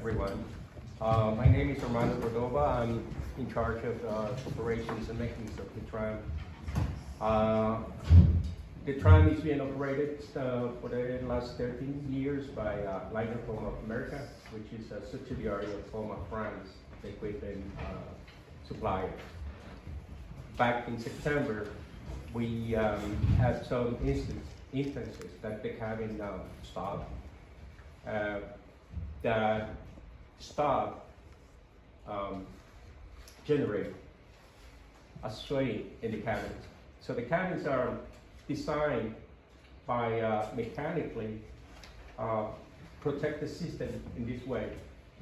everyone. My name is Armando Cordova. I'm in charge of operations and maintenance of the Tram. The Tram is being operated for the last 13 years by Lightning of America, which is a subsidiary of Poma France, the equipment supplier. Back in September, we had some instances that the cabin stopped. That stop generate a sway in the cabins. So the cabins are designed by mechanically protect the system in this way.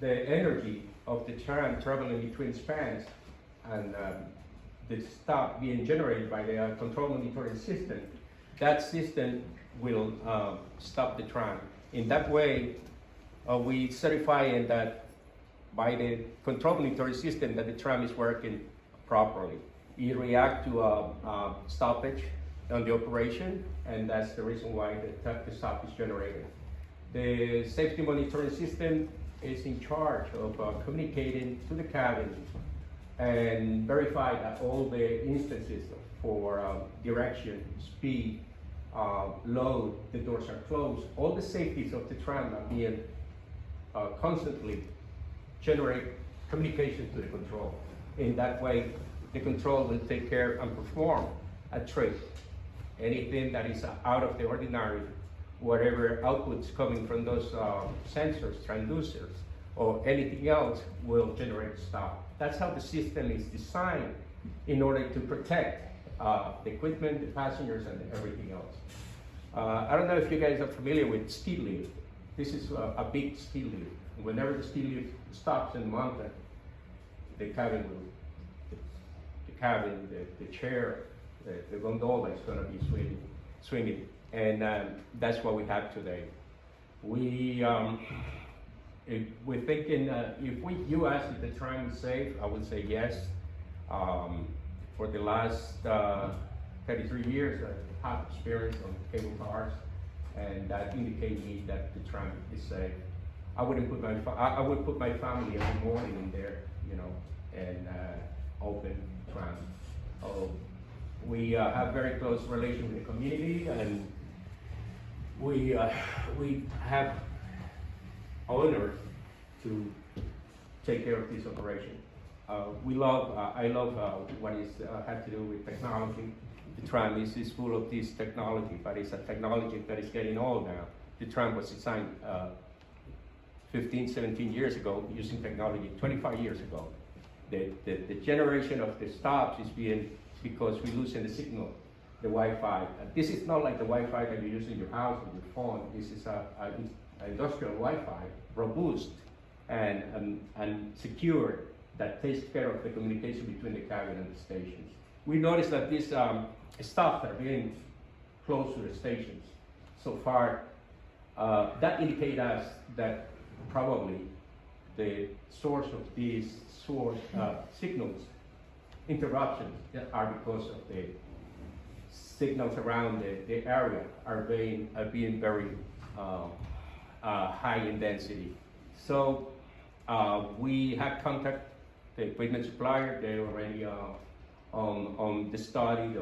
The energy of the tram traveling between spans and the stop being generated by the control monitoring system, that system will stop the tram. In that way, we certify that by the control monitoring system that the tram is working properly. It reacts to a stoppage on the operation, and that's the reason why the stop is generated. The safety monitoring system is in charge of communicating to the cabin and verify that all the instances for direction, speed, load, the doors are closed, all the safeties of the tram are being constantly generate communication to the control. In that way, the control will take care and perform a trip. Anything that is out of the ordinary, whatever outputs coming from those sensors, transducers, or anything else will generate stop. That's how the system is designed in order to protect the equipment, the passengers, and everything else. I don't know if you guys are familiar with ski lift. This is a big ski lift. Whenever the ski lift stops in the mountain, the cabin will, the chair, the gondola is going to be swinging, and that's what we have today. We're thinking if you ask if the tram is safe, I would say yes. For the last 33 years, I have experience on cable cars, and that indicates me that the tram is safe. I would put my family every morning in there, you know, and open tram. We have very close relation with the community, and we have honor to take care of this operation. I love what is had to do with technology. The tram is full of this technology, but it's a technology that is getting old now. The tram was designed 15, 17 years ago using technology 25 years ago. The generation of the stops is being because we're losing the signal, the Wi-Fi. This is not like the Wi-Fi that you use in your house or your phone. This is an industrial Wi-Fi, robust and secure, that takes care of the communication between the cabin and the stations. We noticed that these stops are being close to the stations. So far, that indicates us that probably the source of these signals interruptions are because of the signals around the area are being very high in density. So we have contacted the equipment supplier. They're already on the study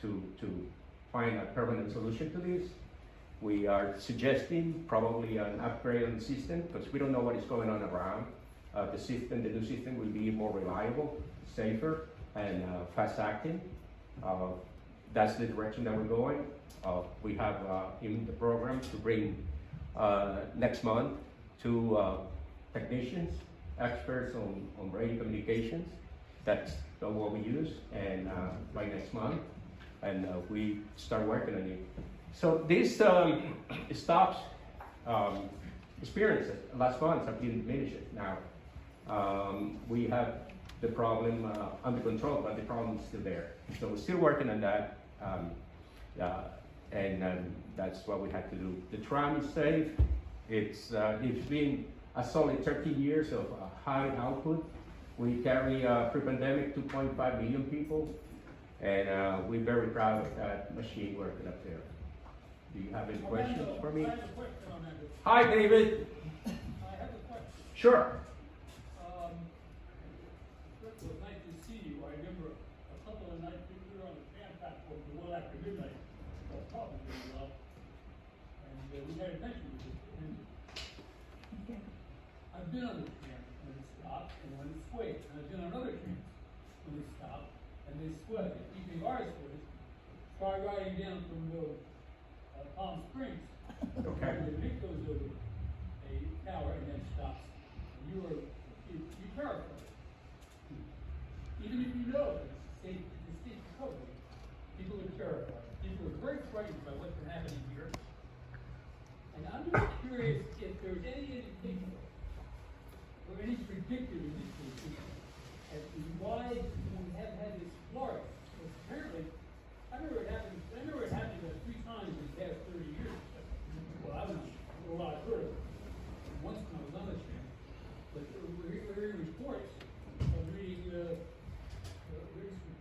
to find a permanent solution to this. We are suggesting probably an upgrade on the system because we don't know what is going on around. The new system will be more reliable, safer, and fast acting. That's the direction that we're going. We have in the program to bring next month two technicians, experts on radio communications. That's what we use, and by next month, and we start working on it. So this stops experiences last month have been diminished now. We have the problem under control, but the problem is still there. So we're still working on that, and that's what we have to do. The tram is safe. It's been a solid 13 years of high output. We carry pre-pandemic 2.5 million people, and we're very proud of that machine working up there. Do you have any questions for me? I have a question on that. Hi, David. I have a question. Sure. First it was nice to see you. I remember a couple of nights we were on the tram platform, the one after midnight. I was talking to you, and we had adventure with it. I've been on the tram when it stopped and when it swayed. And I've been on other trams when it stopped and they swayed. Even ours swayed. Try riding down from Palm Springs. Okay. The Nick goes over a tower and then stops. And you terrified. Even if you know that it's a safe recovery, people are terrified. People are very frightened by what's been happening here. And I'm just curious if there's any indication or any predictive indication as to why we have had this flourish. Because apparently, I remember it happening about 3 times in the past 30 years. Well, I don't know a lot of heard of it. Once when I was on the tram. But we're hearing reports of reading news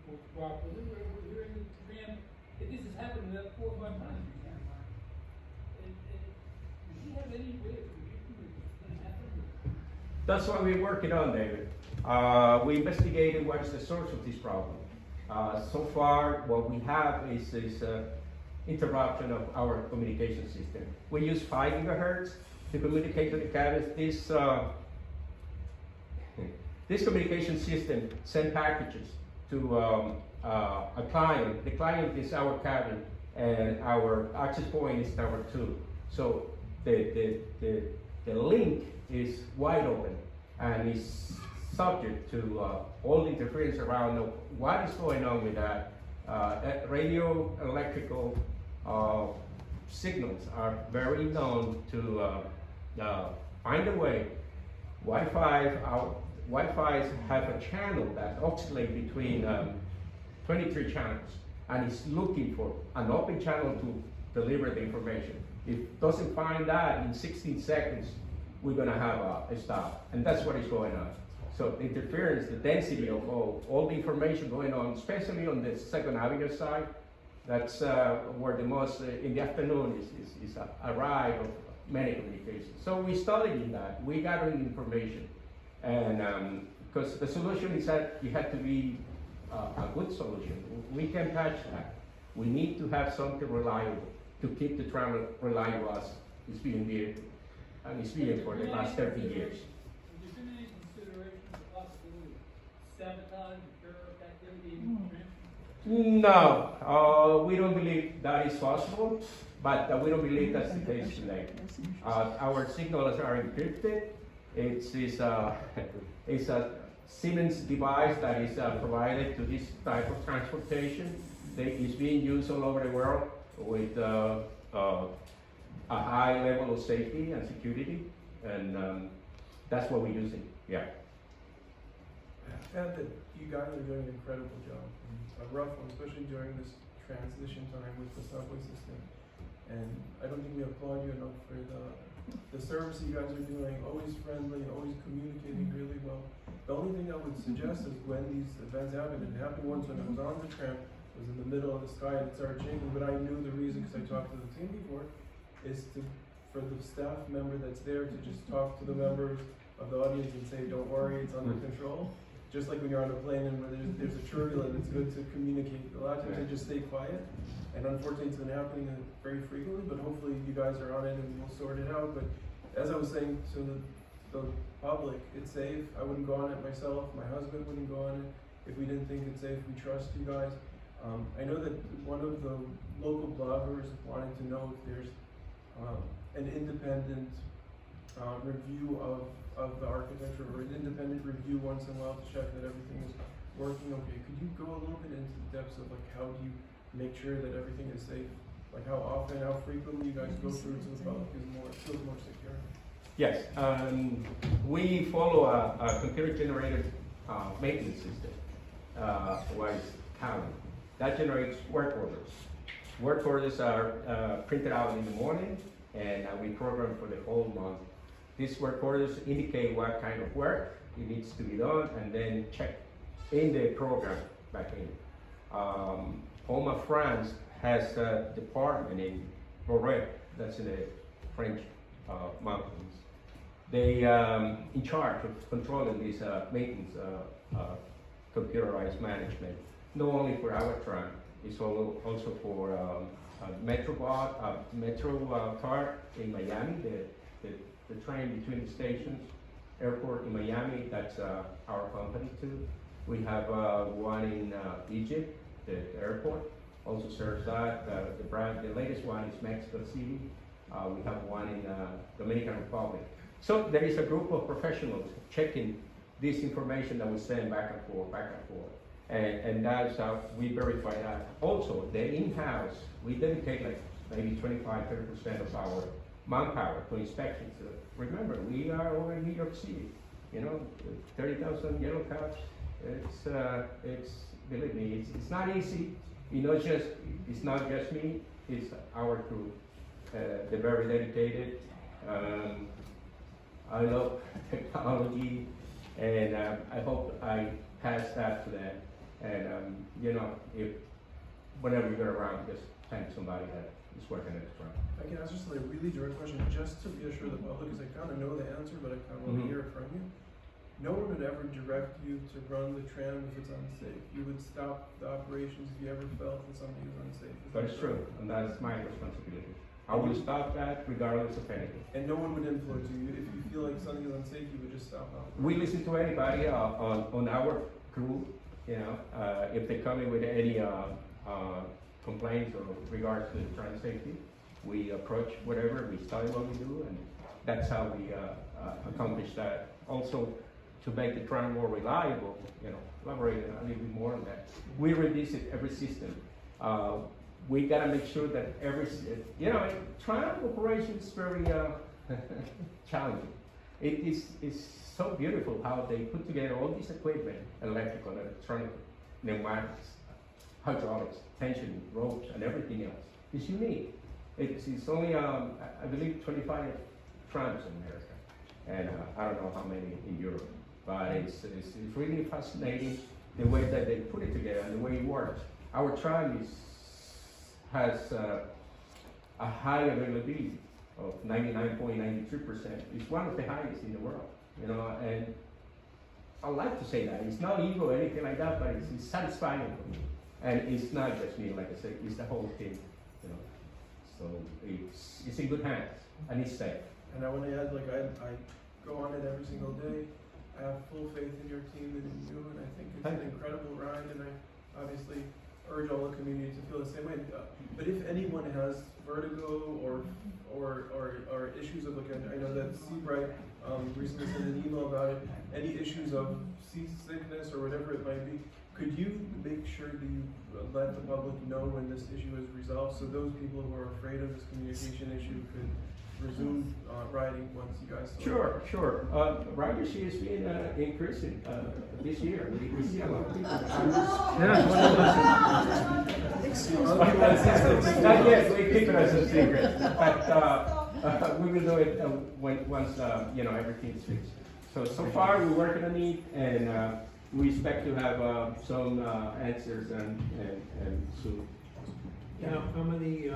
reports properly. We're hearing the tram that this has happened about 4 or 5 times. Does he have any way of predicting that this is going to happen? That's what we're working on, David. We investigated what is the source of this problem. So far, what we have is interruption of our communication system. We use 5 gigahertz to communicate to the cabins. This communication system sends packages to a client. The client is our cabin, and our access point is number 2. So the link is wide open and is subject to all the interference around what is going on with that. Radio electrical signals are very known to find a way. Wi-Fi have a channel that oscillates between 23 channels, and it's looking for an open channel to deliver the information. If it doesn't find that in 16 seconds, we're gonna have a stop, and that's what is going on. So the interference, the density of all the information going on, especially on the Second Avenue side, that's where the most, in the afternoon, is a ride of many communications. So we studied that, we gathered information, and because the solution is that it had to be a good solution. We can patch that. We need to have something reliable to keep the tram reliable as it's being built, and it's been for the last 30 years. Has there been any consideration for the possibility of sabotage or terrorist activity in the tram? No, we don't believe that is possible, but we don't believe that's the case today. Our signals are encrypted. It's a Siemens device that is provided to this type of transportation. It's being used all over the world with a high level of safety and security, and that's what we're using. Yeah. And that you guys are doing an incredible job. A rough one, especially during this transition time with the subway system. And I don't think we applaud you enough for the service you guys are doing, always friendly, always communicating really well. The only thing I would suggest is when these events happen, it happened once when I was on the tram, it was in the middle of the sky and it started shaking, but I knew the reason because I talked to the team before, is for the staff member that's there to just talk to the members of the audience and say, don't worry, it's under control. Just like when you're on a plane and where there's a turbulence, it's good to communicate. A lot of times they just stay quiet, and unfortunately it's been happening very frequently, but hopefully you guys are on it and we'll sort it out. But as I was saying to the public, it's safe. I wouldn't go on it myself, my husband wouldn't go on it if we didn't think it's safe. We trust you guys. I know that one of the local bloggers wanted to know if there's an independent review of the architecture, or an independent review once in a while to check that everything is working okay. Could you go a little bit into the depths of like how do you make sure that everything is safe? Like how often, how frequently you guys go through it so the public feels more secure? Yes, we follow a computer-generated maintenance system, Tram, that generates work orders. Work orders are printed out in the morning, and we program for the whole month. These work orders indicate what kind of work it needs to be done, and then check in the program back in. Home of France has a department in Boré, that's in the French mountains. they in charge of controlling this maintenance computerized management, not only for our tram, it's also for Metro car in Miami, the train between the stations, airport in Miami, that's our company too. We have one in Egypt, the airport also serves that. The latest one is Mexico City. We have one in Dominican Republic. So there is a group of professionals checking this information that we send back and forth. And that's how we verify that. Also, the in-house, we dedicate like maybe 25-30% of our manpower to inspections. Remember, we are over in New York City, 30,000 yellow cabs. It's believe me, it's not easy. It's not just me, it's our crew. They're very dedicated. I love technology, and I hope I pass that to them. And if whenever you get around, just thank somebody that is working at the front. I can ask just a really direct question, just to reassure the public, because I kind of know the answer, but I kind of want to hear it from you. No one would ever direct you to run the tram if it's unsafe. You would stop the operations if you ever felt that something is unsafe. That is true, and that is my responsibility. I will stop that regardless of anything. And no one would influence you. If you feel like something is unsafe, you would just stop operating. We listen to anybody on our crew. If they come in with any complaints or regards to the tram safety, we approach whatever, we study what we do, and that's how we accomplish that. Also, to make the tram more reliable, elaborate a little bit more on that. We revisit every system. We gotta make sure that tram operation is very challenging. It's so beautiful how they put together all this equipment, electrical, electronic, pneumatics, hydraulics, tension, ropes, and everything else. It's unique. It's only, I believe, 25 trams in America, and I don't know how many in Europe. But it's really fascinating the way that they put it together and the way it works. Our tram has a high availability of 99.93%. It's one of the highest in the world, and I like to say that. It's not ego or anything like that, but it's satisfying for me. And it's not just me, like I said, it's the whole team, So it's in good hands, and it's safe. And I want to add, I go on it every single day. I have full faith in your team and in you, and I think it's an incredible ride, and I obviously urge all the community to feel the same way. But if anyone has vertigo or issues of, I know that Seabright recently sent an email about it, any issues of seasickness or whatever it might be, could you make sure that you let the public know when this issue is resolved, so those people who are afraid of this communication issue could resume riding once you guys Sure. Ridership has been increasing this year. We see a lot of people. Not yet, we keep it as a secret. But we will do it once everything is fixed. So far we're working on it, and we expect to have some answers and soon. How many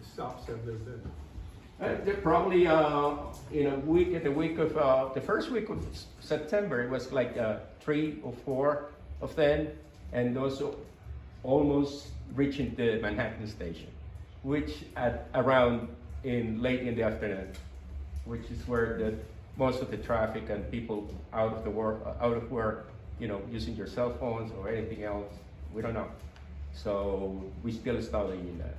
stops have there been? They're probably in a week, the first week of September, it was like 3 or 4 of them, and those almost reaching the Manhattan station, which at around late in the afternoon, which is where most of the traffic and people out of work, using their cell phones or anything else, we don't know. So we still studying that.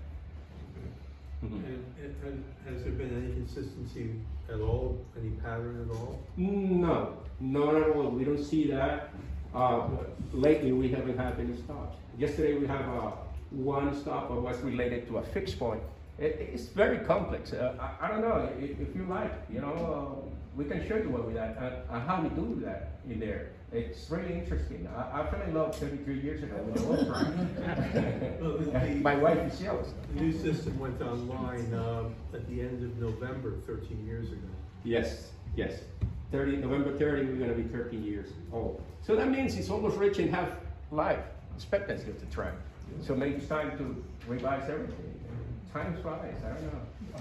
Mm-hmm. And has there been any consistency at all, any pattern at all? No, not at all. We don't see that. Lately, we haven't had any stops. Yesterday, we have one stop that was related to a fixed point. It's very complex. I don't know if you like. We can show you what we that and how we do that in there. It's really interesting. I fell in love 33 years ago with the old My wife is jealous. The new system went online at the end of November, 13 years ago. Yes. November 30, we're going to be 13 years old. So that means it's almost reaching half life expectancy of the tram. So maybe it's time to revise everything. Time flies. I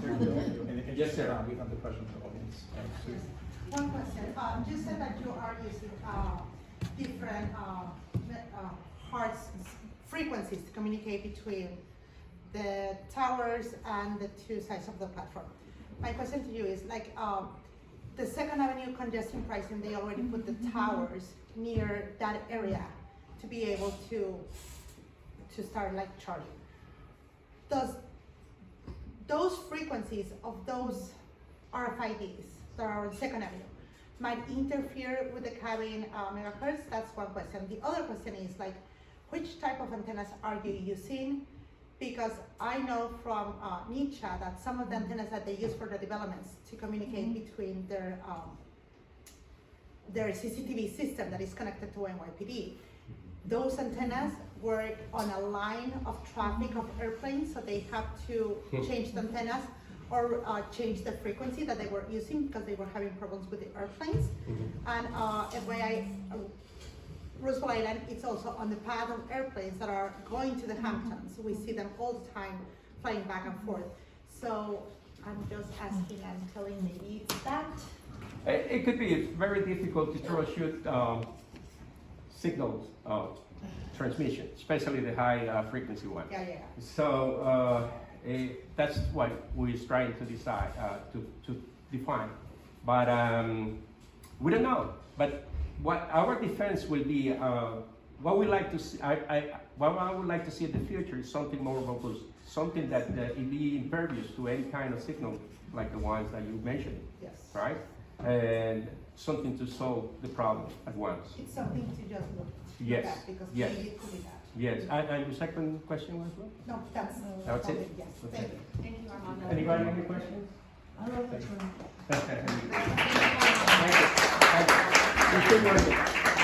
don't know. In the Yes, sir. We have the question from the audience. One question, you said that you are using, different, frequencies to communicate between the towers and the two sides of the platform. My question to you is like, the Second Avenue congestion pricing, they already put the towers near that area to be able to start like charging. Does those frequencies of those RFIDs that are on Second Avenue might interfere with the cabin megahertz? That's one question. The other question is like, which type of antennas are you using? Because I know from Nietzsche that some of the antennas that they use for the developments to communicate between their CCTV system that is connected to NYPD, those antennas work on a line of traffic of airplanes, so they have to change the antennas or change the frequency that they were using because they were having problems with the airplanes. And Roosevelt Island, it's also on the path of airplanes that are going to the Hamptons. We see them all the time flying back and forth. So I'm just asking and telling maybe it's that. It could be very difficult to troubleshoot signals transmission, especially the high frequency one. Yeah. So that's what we're trying to decide, to define. But we don't know. But what our defense will be, what we like to see, what I would like to see in the future is something more robust, something that will be impervious to any kind of signal like the ones that you mentioned. Yes. Right? And something to solve the problem at once. It's something to just look Yes. at because Yes. maybe it could be that. Yes. And your second question was what? No, that's That's it? Yes, Okay. thank you. Thank you, Armando. Anybody have any questions? I love the Tram. Thank you. Thank you. You're still working.